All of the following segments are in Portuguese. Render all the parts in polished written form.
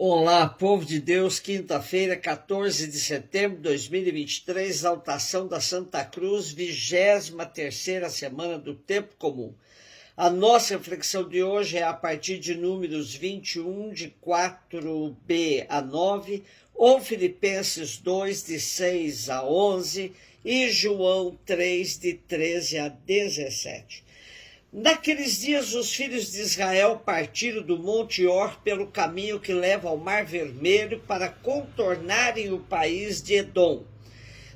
Olá, povo de Deus, quinta-feira, 14 de setembro de 2023, exaltação da Santa Cruz, 23ª semana do Tempo Comum. A nossa reflexão de hoje é a partir de Números 21, de 4b a 9, ou Filipenses 2, de 6 a 11, e João 3, de 13 a 17. Naqueles dias, os filhos de Israel partiram do Monte Or pelo caminho que leva ao Mar Vermelho para contornarem o país de Edom.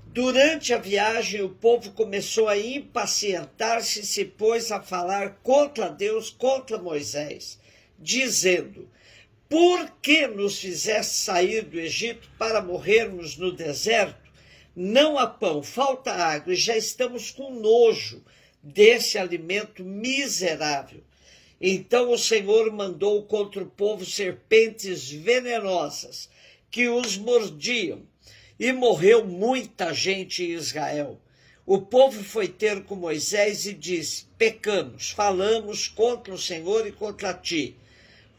Durante a viagem, o povo começou a impacientar-se e se pôs a falar contra Deus, contra Moisés, dizendo: por que nos fizeste sair do Egito para morrermos no deserto? Não há pão, falta água e já estamos com nojo desse alimento miserável. Então o Senhor mandou contra o povo serpentes venenosas que os mordiam, e morreu muita gente em Israel. O povo foi ter com Moisés e disse: pecamos, falamos contra o Senhor e contra ti.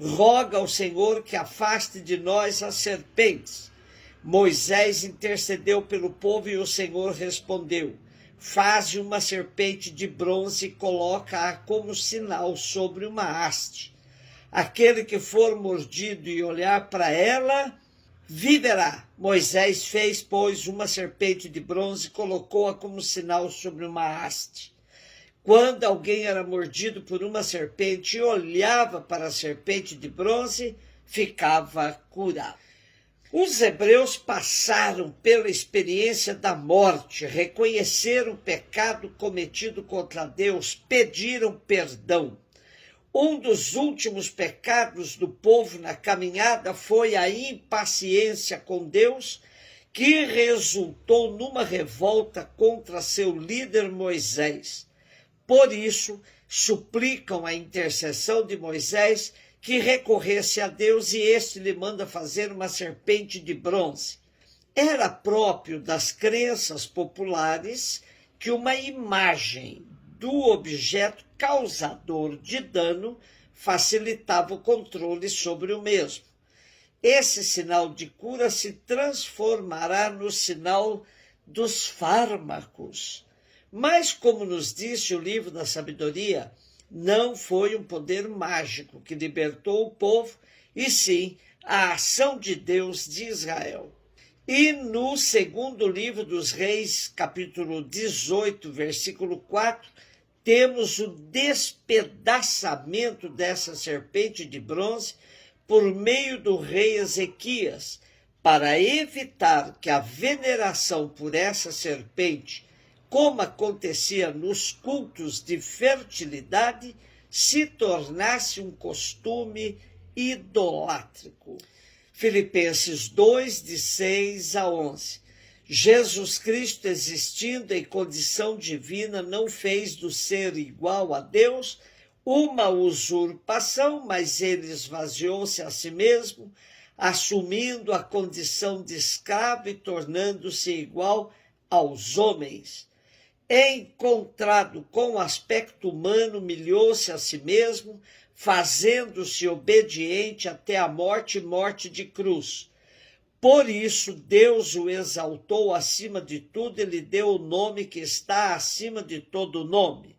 Roga ao Senhor que afaste de nós as serpentes. Moisés intercedeu pelo povo e o Senhor respondeu: faze uma serpente de bronze e coloca-a como sinal sobre uma haste. Aquele que for mordido e olhar para ela, viverá. Moisés fez, pois, uma serpente de bronze e colocou-a como sinal sobre uma haste. Quando alguém era mordido por uma serpente e olhava para a serpente de bronze, ficava curado. Os hebreus passaram pela experiência da morte, reconheceram o pecado cometido contra Deus, pediram perdão. Um dos últimos pecados do povo na caminhada foi a impaciência com Deus, que resultou numa revolta contra seu líder Moisés. Por isso, suplicam a intercessão de Moisés que recorresse a Deus, e este lhe manda fazer uma serpente de bronze. Era próprio das crenças populares que uma imagem do objeto causador de dano facilitava o controle sobre o mesmo. Esse sinal de cura se transformará no sinal dos fármacos. Mas, como nos disse o livro da sabedoria, não foi um poder mágico que libertou o povo, e sim a ação de Deus de Israel. E no segundo livro dos Reis, capítulo 18, versículo 4, temos o despedaçamento dessa serpente de bronze por meio do rei Ezequias, para evitar que a veneração por essa serpente, como acontecia nos cultos de fertilidade, se tornasse um costume idolátrico. Filipenses 2, de 6 a 11. Jesus Cristo, existindo em condição divina, não fez do ser igual a Deus uma usurpação, mas ele esvaziou-se a si mesmo, assumindo a condição de escravo e tornando-se igual aos homens. Encontrado com aspecto humano, humilhou-se a si mesmo, fazendo-se obediente até a morte e morte de cruz. Por isso, Deus o exaltou acima de tudo e lhe deu o nome que está acima de todo nome.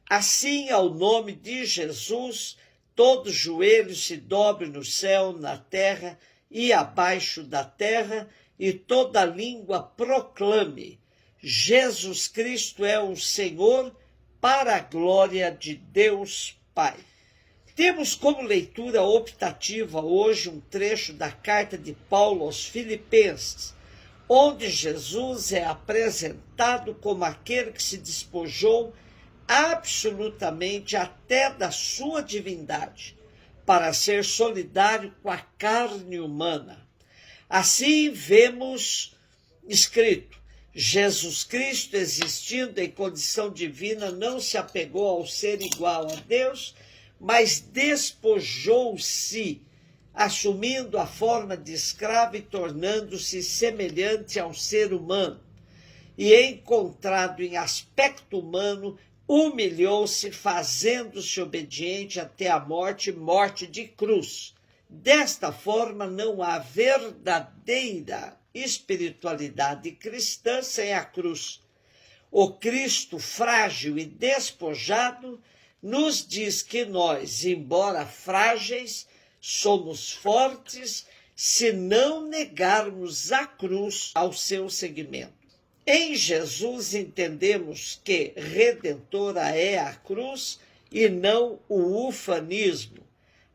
Assim, ao nome de Jesus, todo joelho se dobre no céu, na terra e abaixo da terra, e toda língua proclame: Jesus Cristo é o Senhor, para a glória de Deus Pai. Temos como leitura optativa hoje um trecho da carta de Paulo aos Filipenses, onde Jesus é apresentado como aquele que se despojou absolutamente até da sua divindade, para ser solidário com a carne humana. Assim vemos escrito: Jesus Cristo, existindo em condição divina, não se apegou ao ser igual a Deus, mas despojou-se, assumindo a forma de escravo e tornando-se semelhante ao ser humano. E, encontrado em aspecto humano, humilhou-se, fazendo-se obediente até a morte, morte de cruz. Desta forma, não há verdadeira espiritualidade cristã sem a cruz. O Cristo frágil e despojado nos diz que nós, embora frágeis, somos fortes se não negarmos a cruz ao seu seguimento. Em Jesus entendemos que redentora é a cruz e não o ufanismo,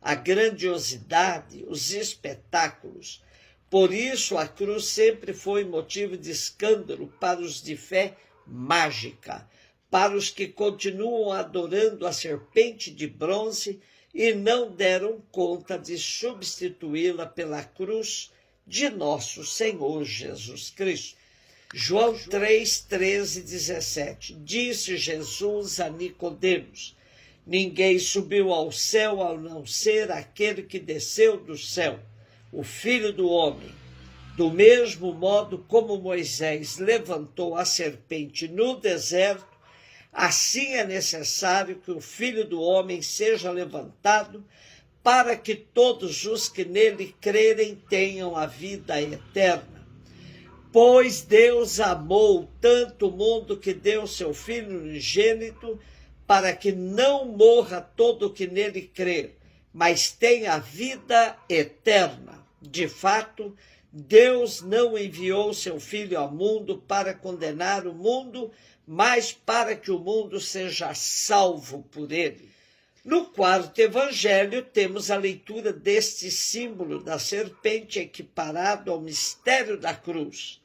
a grandiosidade, os espetáculos. Por isso, a cruz sempre foi motivo de escândalo para os de fé mágica, para os que continuam adorando a serpente de bronze e não deram conta de substituí-la pela cruz de nosso Senhor Jesus Cristo. João 3, 13 e 17. Disse Jesus a Nicodemos: ninguém subiu ao céu a não ser aquele que desceu do céu, o Filho do Homem. Do mesmo modo como Moisés levantou a serpente no deserto, assim é necessário que o Filho do Homem seja levantado, para que todos os que nele crerem tenham a vida eterna. Pois Deus amou tanto o mundo que deu seu Filho unigênito, para que não morra todo o que nele crer, mas tenha a vida eterna. De fato, Deus não enviou seu Filho ao mundo para condenar o mundo, mas para que o mundo seja salvo por ele. No quarto evangelho, temos a leitura deste símbolo da serpente equiparado ao mistério da cruz.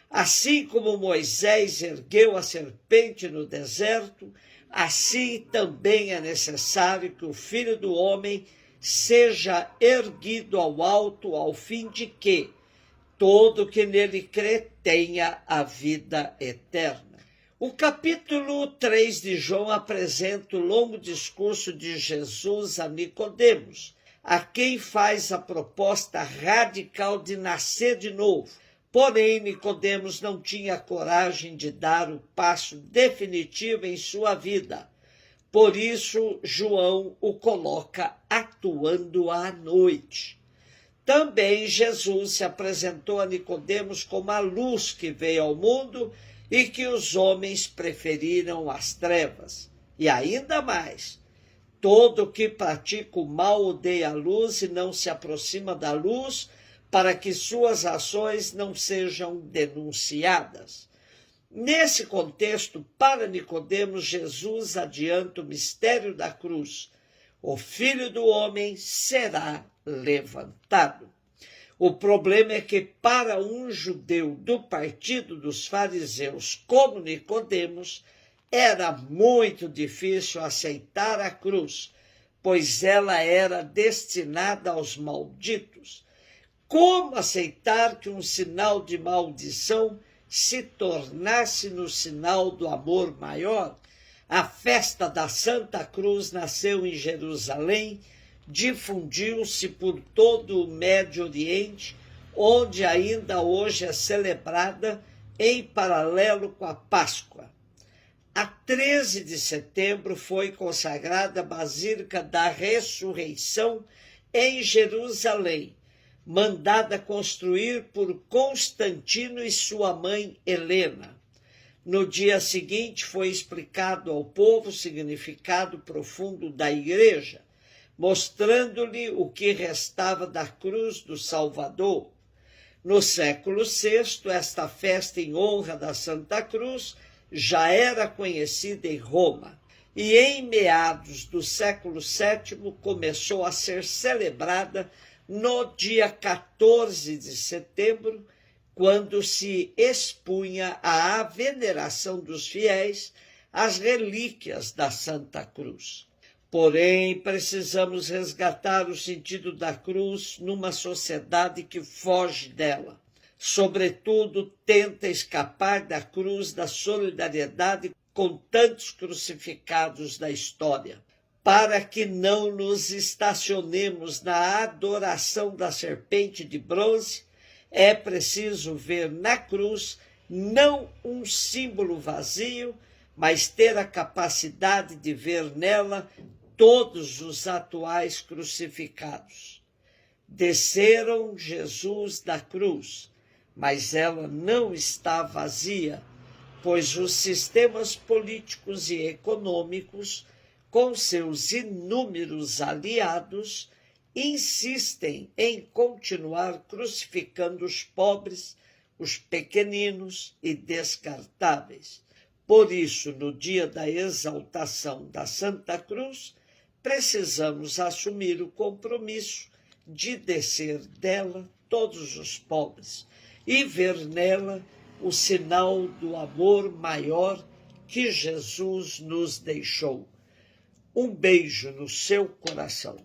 Assim como Moisés ergueu a serpente no deserto, assim também é necessário que o Filho do Homem seja erguido ao alto, ao fim de que todo que nele crê tenha a vida eterna. O capítulo 3 de João apresenta o longo discurso de Jesus a Nicodemos, a quem faz a proposta radical de nascer de novo. Porém, Nicodemos não tinha coragem de dar o passo definitivo em sua vida. Por isso, João o coloca atuando à noite. Também Jesus se apresentou a Nicodemos como a luz que veio ao mundo e que os homens preferiram as trevas. E ainda mais, todo que pratica o mal odeia a luz e não se aproxima da luz, para que suas ações não sejam denunciadas. Nesse contexto, para Nicodemos, Jesus adianta o mistério da cruz. O Filho do Homem será levantado. O problema é que para um judeu do partido dos fariseus como Nicodemos, era muito difícil aceitar a cruz, pois ela era destinada aos malditos. Como aceitar que um sinal de maldição se tornasse no sinal do amor maior? A festa da Santa Cruz nasceu em Jerusalém, difundiu-se por todo o Médio Oriente, onde ainda hoje é celebrada em paralelo com a Páscoa. A 13 de setembro foi consagrada a Basílica da Ressurreição em Jerusalém, mandada construir por Constantino e sua mãe Helena. No dia seguinte foi explicado ao povo o significado profundo da Igreja, mostrando-lhe o que restava da cruz do Salvador. No século VI, esta festa em honra da Santa Cruz já era conhecida em Roma, e em meados do século VII começou a ser celebrada no dia 14 de setembro, quando se expunha à veneração dos fiéis as relíquias da Santa Cruz. Porém, precisamos resgatar o sentido da cruz numa sociedade que foge dela. Sobretudo, tenta escapar da cruz da solidariedade com tantos crucificados da história. Para que não nos estacionemos na adoração da serpente de bronze, é preciso ver na cruz não um símbolo vazio, mas ter a capacidade de ver nela todos os atuais crucificados. Desceram Jesus da cruz, mas ela não está vazia, pois os sistemas políticos e econômicos, com seus inúmeros aliados, insistem em continuar crucificando os pobres, os pequeninos e descartáveis. Por isso, no dia da exaltação da Santa Cruz, precisamos assumir o compromisso de descer dela todos os pobres e ver nela o sinal do amor maior que Jesus nos deixou. Um beijo no seu coração.